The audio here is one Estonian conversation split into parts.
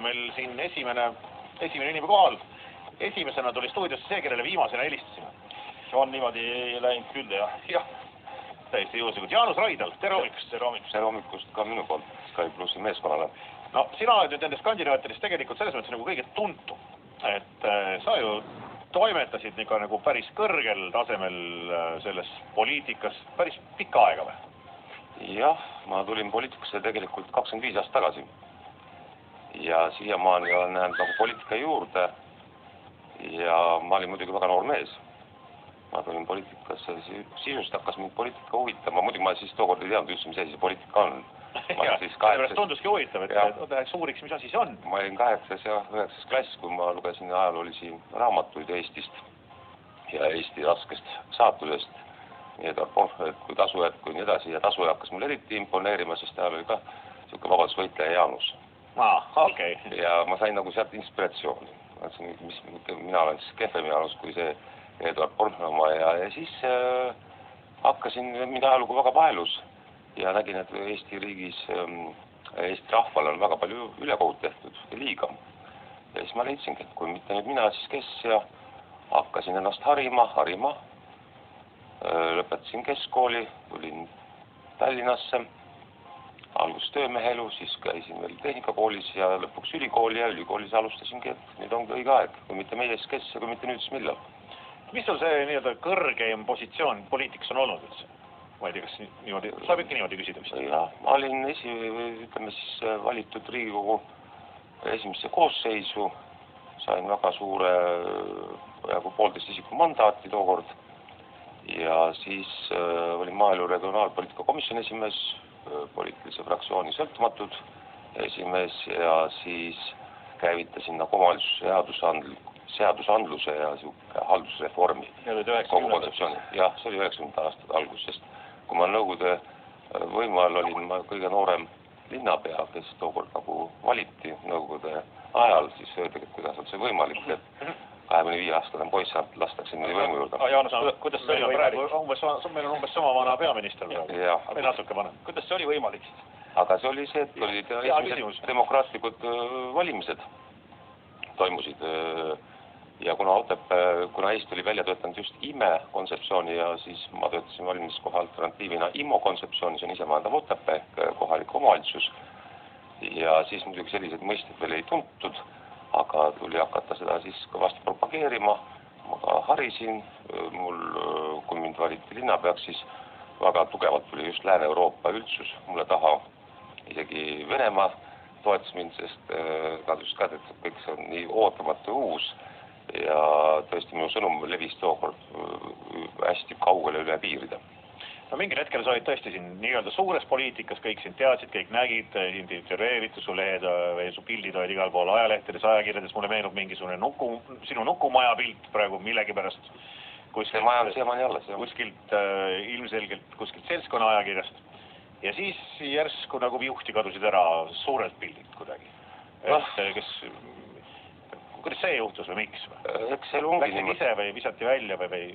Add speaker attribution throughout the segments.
Speaker 1: meil siin esimene inimene kohal. Esimesena tuli stuudiosse see, kellele viimasena helistasime.
Speaker 2: On niimoodi läinud küll, jah.
Speaker 1: Täiesti juhuslikult. Jaanus Raidal, tere hommikust.
Speaker 3: Tere hommikust ka minu poolt Sky Plussi meeskonnale.
Speaker 1: No, sina oled nüüd nendest kandidaatidest tegelikult selles mõttes nagu kõige tuntum. Et sa ju toimetasid nagu päris kõrgel tasemel selles poliitikas päris pikka aega või?
Speaker 3: Jah, ma tulin poliitikasse tegelikult 25 aastat tagasi. Ja siiamaani olen jäänud nagu poliitika juurde. Ja ma olin muidugi väga noor mees. Ma tulin poliitikasse, sisust hakkas mind poliitika huvitama. Muidugi ma siis tookord ei teadnud üldse, mis asi see poliitika on.
Speaker 1: Sellepärast tunduski huvitav, et uuriks, mis asi see on.
Speaker 3: Ma olin 8. ja 9. klass, kui ma lugesin ajaloolisi raamatuid Eestist ja Eesti raskest saatusest. Nii et kui tasujad, kui nii edasi. Ja tasuja hakkas mul eriti imponeerima, sest ta oli ka selline vabadusvõitleja Jaanus.
Speaker 1: Okei.
Speaker 3: Ja ma sain nagu sealt inspiratsiooni. Mina olen siis kehvem Jaanus kui see Eduard Bornholm ja siis hakkasin mind ajalugu väga paelus ja nägin, et Eesti riigis, Eesti rahval on väga palju ülekohut tehtud ja liiga. Ja siis ma leidsingi, et kui mitte nüüd mina, siis kes ja hakkasin ennast harima. Lõpetasin keskkooli, tulin Tallinnasse, algus töömehelu, siis käisin veel tehnikakoolis ja lõpuks ülikooli ja ülikoolis alustasingi, et nüüd ongi õige aeg. Kui mitte meie, siis kes ja kui mitte nüüd, siis millal.
Speaker 1: Mis sul see nii-öelda kõrgeim positsioon poliitikas on olnud üldse? Ma ei tea, kas niimoodi, saab ikka niimoodi küsida vist?
Speaker 3: Jah, ma olin valitud Riigikogu esimesse koosseisu, sain väga suure, peaaegu 1,5 isiku mandaati tookord ja siis olin maaelu regionaalpoliitika komisjoni esimees, poliitilise fraktsiooni sõltumatud esimees ja siis käivitasin nagu omavalitsuse seadusandluse ja haldusreformi kogu kontseptsiooni. Jah, see oli 90. aastate algusest. Kui ma nõukogude võimu all olin ma kõige noorem linnapea, kes tookord nagu valiti nõukogude ajal, siis öeldi, et kuidas on see võimalik, et 25 aastane poiss lastakse nii võimu juurde.
Speaker 2: Jaanus, kuidas see oli võimalik?
Speaker 1: Meil on umbes sama vana peaminister praegu. Või natuke vanem.
Speaker 2: Kuidas see oli võimalik?
Speaker 3: Aga see oli see, et olid esimesed demokraatlikud valimised toimusid. Ja kuna Eesti oli välja töötanud just IME kontseptsiooni ja siis ma töötasin valimiskoha alternatiivina IMO kontseptsioonis on isemaandav Otepää ehk kohalik omavalitsus. Ja siis muidugi sellised mõisted veel ei tuntud, aga tuli hakata seda siis kõvasti propageerima. Ma ka harisin, kui mind valiti linnapeaks, siis väga tugevalt tuli just Lääne-Euroopa üldsus mulle taha. Isegi Venemaa toetas mind, sest nad just ka, et kõik see on nii ootamatu uus. Ja tõesti minu sõnum levis tookord hästi kaugele üle piirida.
Speaker 1: No mingil hetkel sa olid tõesti siin nii-öelda suures poliitikas, kõik sind teadsid, kõik nägid, sind intervjueeriti, su lehed või su pildid olid igal pool ajalehtedes, ajakirjades, mulle meenub mingisugune sinu nukumaja pilt praegu millegipärast.
Speaker 3: See maja on siiamaani alles.
Speaker 1: Kuskilt ilmselgelt kuskilt seltskonna ajakirjast. Ja siis järsku nagu juhti kadusid ära suurelt pildilt kuidagi. Kuidas see juhtus või miks?
Speaker 3: Eks see ongi
Speaker 1: niimoodi. Ise või visati välja või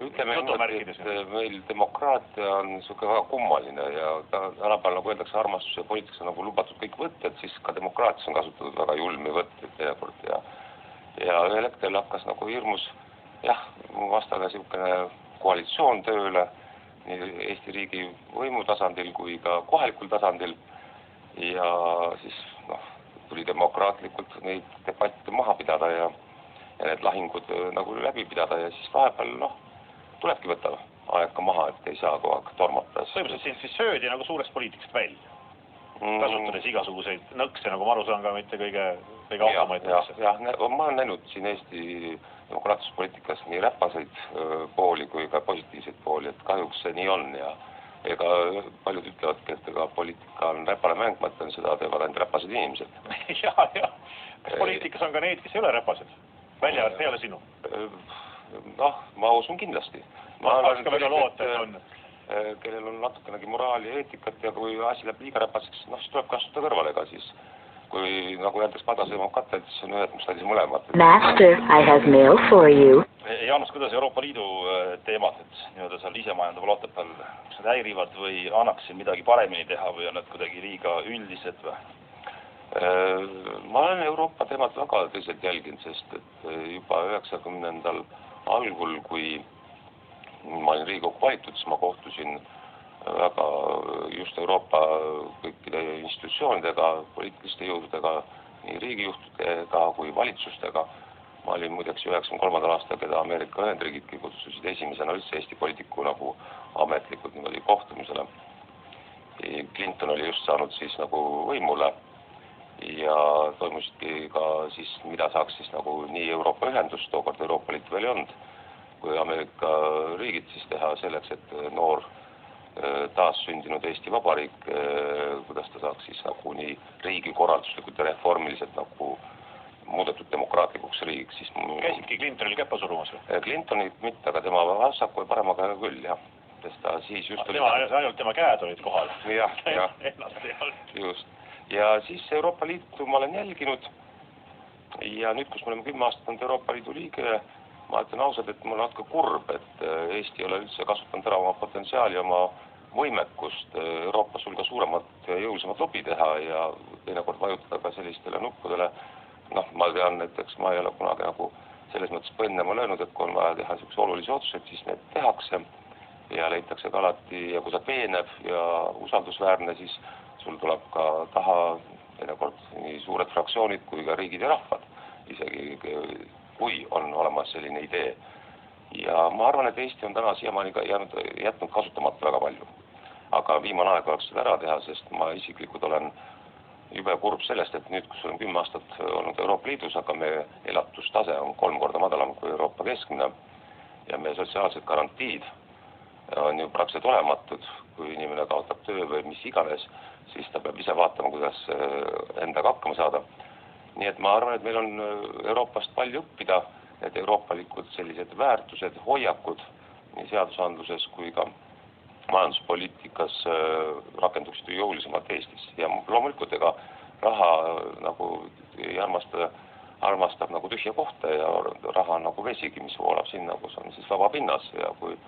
Speaker 3: ütleme niimoodi, et meil demokraatia on niisugune väga kummaline ja tänapäeval nagu öeldakse armastuse poliitikas on nagu lubatud kõik võtted, siis ka demokraatias on kasutatud väga julmi võtted teekord ja ühel hetkel hakkas nagu hirmus vastane niisugune koalitsioon tööle nii Eesti riigi võimu tasandil kui ka kohalikul tasandil ja siis tuli demokraatlikult neid debatte maha pidada ja need lahingud nagu läbi pidada ja siis vahepeal tulebki võtta aeg ka maha, et ei saa kogu aeg tormata.
Speaker 1: Põhimõtteliselt sind siis söödi nagu suurest poliitikast välja, kasutades igasuguseid nõkse, nagu ma aru saan ka mitte kõige ahvamaid nõkse.
Speaker 3: Jah, ma olen näinud siin Eesti demokraatilises poliitikas nii räpaseid pooli kui ka positiivseid pooli, et kahjuks see nii on ja ega paljud ütlevadki, et ega poliitika on räpane mäng, ma ütlen, seda teevad ainult räpased inimesed.
Speaker 1: Jah. Kas poliitikas on ka neid, kes ei ole räpased? Välja peale sinu?
Speaker 3: Ma usun kindlasti.
Speaker 1: Ma oleks ka väga loota, et on.
Speaker 3: Kellel on natukenegi moraali ja eetikat ja kui asi läheb liiga räpaseks, siis tuleb kasutada kõrvale ka siis. Kui nagu öeldakse padasõimab kattelt, siis on ühed, mis talisi mõlemad.
Speaker 4: Master, I have mail for you.
Speaker 2: Jaanus, kuidas Euroopa Liidu teemad, et nii-öelda seal isemajandava Otepääl, kas need häirivad või annaks siin midagi paremini teha või on need kuidagi liiga üldised või?
Speaker 3: Ma olen teemat väga tõsiselt jälginud, sest et juba 90. algul, kui ma olin Riigikokku valitud, siis ma kohtusin väga just Euroopa kõikide institutsioonidega, poliitiliste jõududega, nii riigijuhtidega kui valitsustega. Ma olin muideks 93. aastal, keda Ameerika Ühendriigidki kutsusid esimesena üldse Eesti poliitiku nagu ametlikult niimoodi kohtumisele. Clinton oli just saanud siis nagu võimule ja toimusidki ka siis, mida saaks siis nagu nii Euroopa Ühendus, tookord Euroopa Liitu veel ei olnud, kui Ameerika riigid siis teha selleks, et noor taas sündinud Eesti Vabariik, kuidas ta saaks siis nagu nii riigikorralduslikult ja reformiliselt nagu muudetud demokraatlikuks riigiks, siis...
Speaker 1: Käisidki Clintonil käppa surumas või?
Speaker 3: Clintonit mitte, aga tema vasaku ja parema käega küll, jah. Sest ta siis just oli...
Speaker 1: Ainult tema käed olid kohal.
Speaker 3: Jah. Just. Ja siis Euroopa Liitu ma olen jälginud ja nüüd, kus me oleme 10 aastat olnud Euroopa Liidu liige, ma ütlen ausalt, et mul on natuke kurb, et Eesti ei ole üldse kasutanud ära oma potentsiaali, oma võimekust Euroopas hulga suuremat ja jõulisemat lobi teha ja teinekord vajutada ka sellistele nuppudele. Ma tean näiteks, ma ei ole kunagi nagu selles mõttes põnnema löönud, et kui on vaja teha sellised olulisi otsuseid, siis need tehakse ja leitakse ka alati, ja kui sa veenev ja usaldusväärne, siis sul tuleb ka taha teinekord nii suured fraktsioonid kui ka riigid ja rahvad, isegi kui on olemas selline idee. Ja ma arvan, et Eesti on täna siiamaani jätnud kasutamata väga palju. Aga viimane aeg oleks seda ära teha, sest ma isiklikult olen jube kurb sellest, et nüüd, kus on 10 aastat olnud Euroopa Liidus, aga meie elatustase on 3 korda madalam kui Euroopa keskmine ja meie sotsiaalsed garantiid on ju praktiliselt olematud, kui inimene kaotab töö või mis iganes, siis ta peab ise vaatama, kuidas endaga hakkama saada. Nii et ma arvan, et meil on Euroopast palju õppida, et euroopalikud sellised väärtused, hoiakud nii seadusandluses kui ka majanduspoliitikas rakenduksid jõulisemalt Eestis. Ja loomulikult ega raha nagu armastab nagu tühja kohta ja raha on nagu vesigi, mis voolab sinna, kus on siis vaba pinnas. Ja kui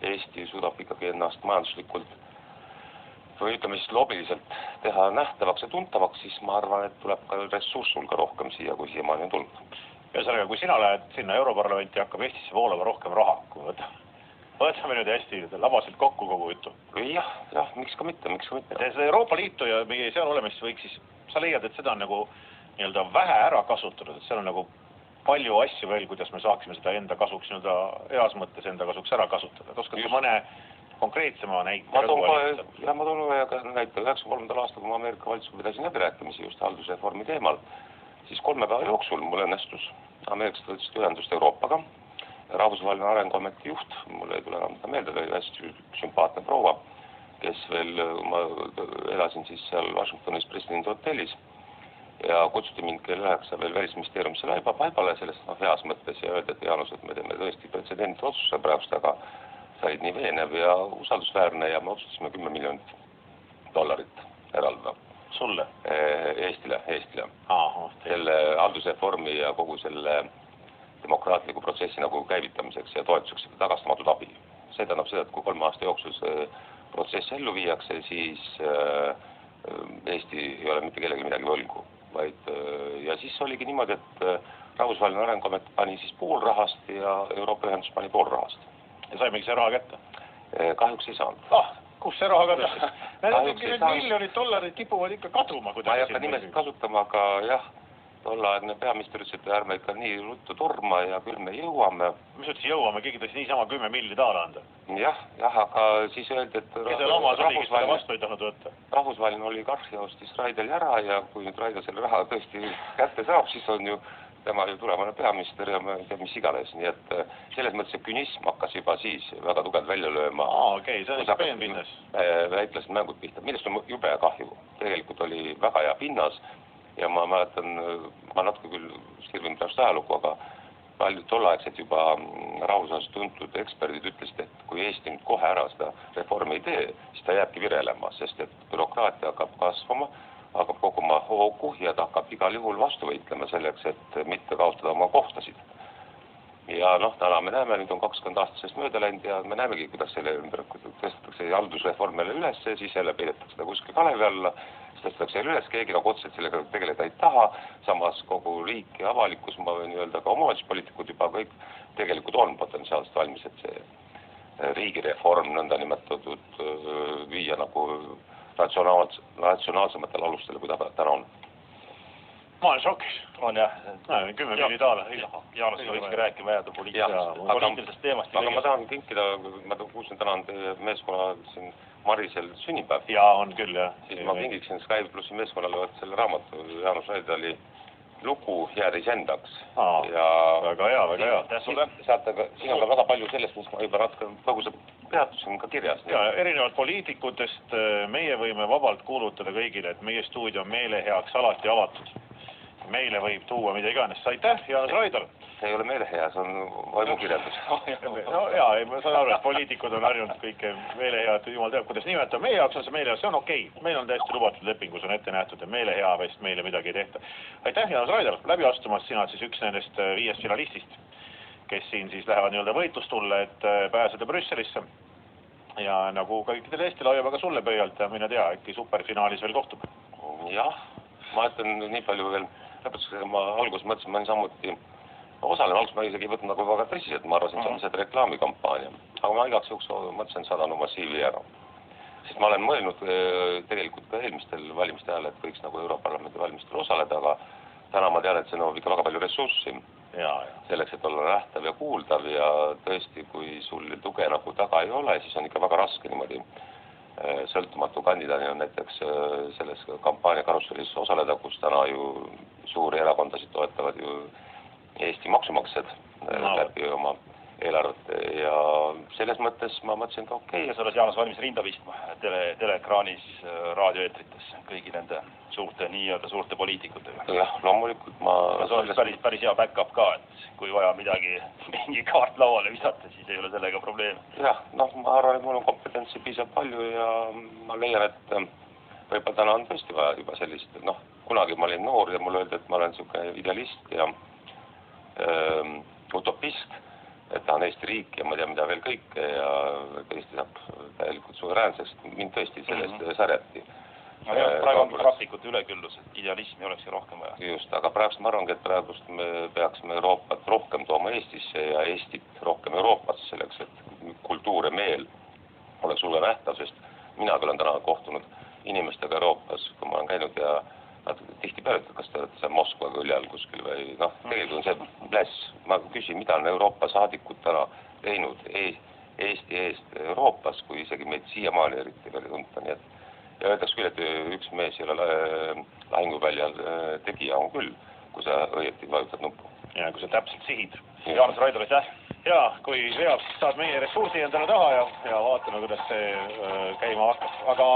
Speaker 3: Eesti suudab ikkagi ennast majanduslikult või ütleme siis lobiliselt teha nähtavaks ja tuntavaks, siis ma arvan, et tuleb ka ressursul ka rohkem siia, kui siiamaani on tulnud.
Speaker 1: Ja kui sina lähed sinna Europarlamenti, hakkab Eestisse voolama rohkem raha, kui võtame nüüd hästi labaselt kokku kogu jutu.
Speaker 3: Jah, miks ka mitte.
Speaker 1: Seda Euroopa Liitu ja meie seal olemist võiks siis, sa leiad, et seda on nagu nii-öelda vähe ära kasutatud, et seal on nagu palju asju veel, kuidas me saaksime seda enda kasuks nii-öelda heas mõttes enda kasuks ära kasutada. Oskad ka mõne konkreetsema näite?
Speaker 3: Ma toon ühe näite. 93. aastal, kui ma Ameerika valitsusega pidasin läbirääkimisi just haldusreformi teemal, siis 3 päeva jooksul mul õnnestus Ameerikast võtsid ühendust Euroopaga. Rahvusvaheline Arenguameti juht, mulle ei tule enam meelde, oli hästi sümpaatne proua, kes veel, ma elasin siis seal Washingtonis presidendi hotellis ja kutsuti mind kell 9 veel välisministeeriumisse laibale sellest heas mõttes ja öeldi, et Jaanus, et me teeme tõesti pretsedenti otsuse praegust, aga sa olid nii veenev ja usaldusväärne ja me otsustasime $10 miljonit eraldada.
Speaker 1: Sulle?
Speaker 3: Eestile. Selle haldusreformi ja kogu selle demokraatliku protsessi nagu käivitamiseks ja toetuseks tagastamatud abi. See tähendab seda, et kui 3 aasta jooksul see protsess ellu viiakse, siis Eesti ei ole mitte kellegi midagi võlgu. Ja siis oligi niimoodi, et Rahvusvaheline Arenguamet pani siis pool rahast ja Euroopa Ühendus pani pool rahast.
Speaker 1: Ja saimegi see raha kätte?
Speaker 3: Kahjuks ei saanud.
Speaker 1: Kus see raha kadus? Need miljonid dollarid kipuvad ikka kaduma.
Speaker 3: Ma ei hakka nimesid kasutama, aga jah, tollaegne peaminister ütles, et ärme ikka nii ruttu torma ja küll me jõuame.
Speaker 1: Mis ütles jõuame? Keegi tõsi niisama 10 miljonit taala anda?
Speaker 3: Jah, aga siis öeldi, et
Speaker 1: ja see lamas oli, kes seda vastu ei tahtnud võtta?
Speaker 3: Rahvusvaheline oligarhia ostis Raidel ära ja kui nüüd Raidel selle raha tõesti kätte saab, siis on ju tema ju tulevane peaminister ja ma ei tea, mis iganes. Nii et selles mõttes see künism hakkas juba siis väga tugevalt välja lööma.
Speaker 1: Okei, see on ikka peen pinnas.
Speaker 3: Väiklased mängud pihta, millest on jube kahju. Tegelikult oli väga hea pinnas. Ja ma mäletan, ma natuke küll sirvin praegust ajalugu, aga paljud tolleaegsed juba rahvusvaheliselt tuntud eksperdid ütlesid, et kui Eesti nüüd kohe ära seda reformi ei tee, siis ta jääbki virelema, sest et bürokraatia hakkab kasvama, hakkab koguma hoogu ja ta hakkab igal juhul vastu võitlema selleks, et mitte kaotada oma kohtasid. Ja noh, täna me näeme, nüüd on 20 aastasest mööda läinud ja me näemegi, kuidas selle ümber tõstetakse haldusreform jälle üles, siis jälle peidetakse seda kuskil kalevi alla, siis tõstetakse jälle üles, keegi nagu otseselt sellega tegeleda ei taha, samas kogu riik ja avalikkus, ma võin öelda ka omavalitsuspoliitikud juba kõik tegelikult on potentsiaalselt valmis, et see riigireform nõndanimetatud viia nagu ratsionaalsematele alustele, kui ta täna on.
Speaker 1: Ma olen šokis.
Speaker 2: On jah.
Speaker 1: 10 mingi taala.
Speaker 2: Jaanus võikski rääkima jääda poliitilisest teemast.
Speaker 3: Aga ma tahan kinkida, ma kuulsin täna on teie meeskonna siin Marisel sünnipäev.
Speaker 1: Jaa, on küll, jah.
Speaker 3: Siis ma kingiksin Sky Plussi meeskonnale selle raamatu Jaanus Raidali lugu Jääda iseendaks.
Speaker 1: Väga hea, väga hea.
Speaker 3: Siin on ka väga palju sellest, mis ma juba natuke põgusalt peatusin ka kirjas.
Speaker 1: Ja erinevalt poliitikutest meie võime vabalt kuulutada kõigile, et meie stuudio on meele heaks alati avatud. Meile võib tuua mida iganes. Aitäh, Jaanus Raidal!
Speaker 3: See ei ole meele hea, see on vaimukirjeldus.
Speaker 1: No jaa, ma saan aru, et poliitikud on harjunud kõike meele head, jumal teab, kuidas nimetada. Meie jaoks on see meele hea, see on okei. Meil on täiesti lubatud lepingus on ette nähtud, et meele hea vest meile midagi ei tehta. Aitäh, Jaanus Raidal! Läbi astumas sina siis üks nendest 5 finalistist, kes siin siis lähevad nii-öelda võitlustulle, et pääseda Brüsselisse. Ja nagu kõikidele Eesti laiaba ka sulle pöialt ja mine tea, äkki superfinaalis veel kohtub.
Speaker 3: Jah, ma ütlen nii palju veel lõpetusega, ma alguses mõtlesin, ma olin samuti osalen, alguses ma isegi ei võtnud nagu väga tõsiselt, ma arvasin, see on see reklaamikampaania. Aga ma igaks juhuks mõtlesin, saadan oma CV ära. Sest ma olen mõelnud tegelikult ka eelmistel valimiste ajal, et võiks nagu Europarlamendi valimistel osaleda, aga täna ma tean, et see nõuab ikka väga palju ressurssi. Selleks, et olla nähtav ja kuuldav ja tõesti, kui sul tuge nagu taga ei ole, siis on ikka väga raske niimoodi sõltumatu kandidaadina on näiteks selles kampaania karussellis osaleda, kus täna ju suuri erakondasid toetavad ju Eesti maksumaksjad läbi oma eelarvet ja selles mõttes ma mõtlesin ka okei.
Speaker 2: Ja sa oled Jaanus valmis rinda pistma teleekraanis, raadioeetrites, kõigi nende suurte, nii-öelda suurte poliitikutega.
Speaker 3: Jah, loomulikult ma...
Speaker 2: See oleks päris hea back-up ka, et kui vaja mingi kaart lauale visata, siis ei ole sellega probleem.
Speaker 3: Jah, noh, ma arvan, et mul on kompetentsi piisab palju ja ma leian, et võib-olla täna on tõesti vaja juba sellist, noh, kunagi ma olin noor ja mulle öeldi, et ma olen niisugune idealist ja utopist, et ta on Eesti riik ja ma tea, mida veel kõike ja Eesti saab täielikult suveräänseks, mind tõesti sellest sarjati.
Speaker 2: Praegu on praktikute üleküllus, et idealismi oleks rohkem vaja.
Speaker 3: Just, aga praegust ma arvangi, et praegust me peaksime Euroopat rohkem tooma Eestisse ja Eestit rohkem Euroopasse selleks, et kultuur ja meel oleks sulle nähtav, sest minagi olen täna kohtunud inimestega Euroopas, kui ma olen käinud ja nad tihti peavad, kas te olete seal Moskva külje all kuskil või noh, tegelikult on see pläss. Ma küsin, mida on Euroopa saadikud täna teinud Eesti eest Euroopas, kui isegi meid siiamaani eriti veel tunta, nii et ja öeldaks küll, et üks mees ei ole lahinguväljal tegija on küll, kui sa õieti vajutad nuppu.
Speaker 1: Ja kui sa täpselt sihid.
Speaker 2: Jaanus Raidal, aitäh!
Speaker 1: Ja kui veab, siis saad meie ressursi endale taha ja vaatame, kuidas see käima hakkab. Aga